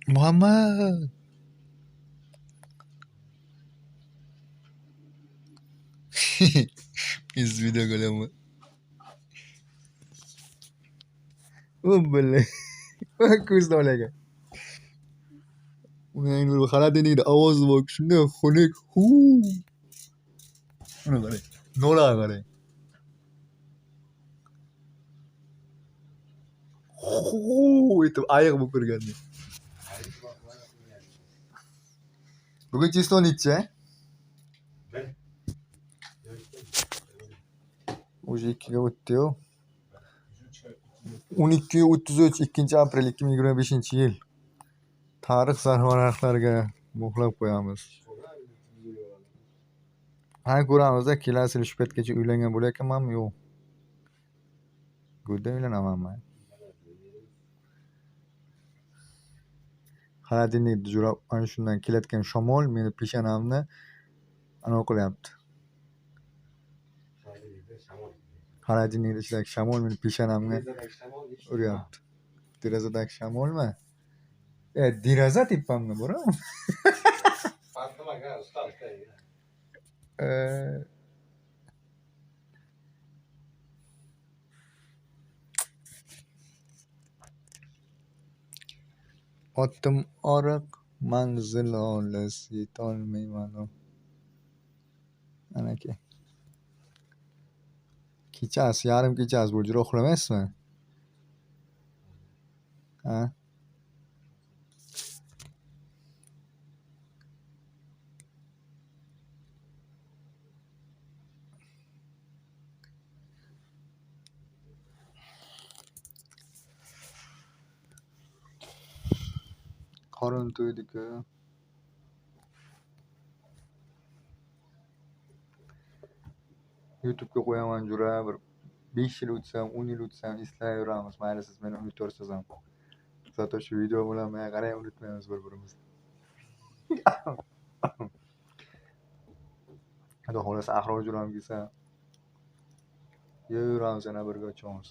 Muhammad. Biz video ko'ramiz. U bilan. Ko'zda olaga. Uning bir xaladiningda ovozi bor, shunday xunuk. Uni qarang. Nola qarang. Etib ayiq bo'lib kirgandi. Bugun cheston necha? Уже 2ga o'tdi-yu. 12:33 2-aprel 2025-yil. Tarix sarvaraqlariga muhrlab qo'yamiz. Ha, ko'ramiz-da, kelasi yil shu paytgacha uylangan bo'layotganmanmi, yo'q. Go'da uylanamanmi? Xaladinlikni jo'rab, ana shundan kelayotgan shamol meni peshonamni anavi qilyapti. Xaladinlikda ichidagi shamol meni peshonamga uryapti. Derazadagi shamolmi? Deraza tepamga boraman. Otim oriq, manzil olis, yetolmayman. Ana aka. Kechasi, yarim kechasi bo'ldi. Juda uxlamaysizmi? Ha? Qorin to'ydi-ku. YouTube'ga qo'yaman jura bir 5 yil o'tsam, 10 yil o'tsam eslayveramiz. Mayli siz meni unutorsiz ham. Zato shu video bilan men qarang unutmaymiz bir-birimizni. Xudo xolasa axir juram kelsa yuraveramiz yana birga ochamiz.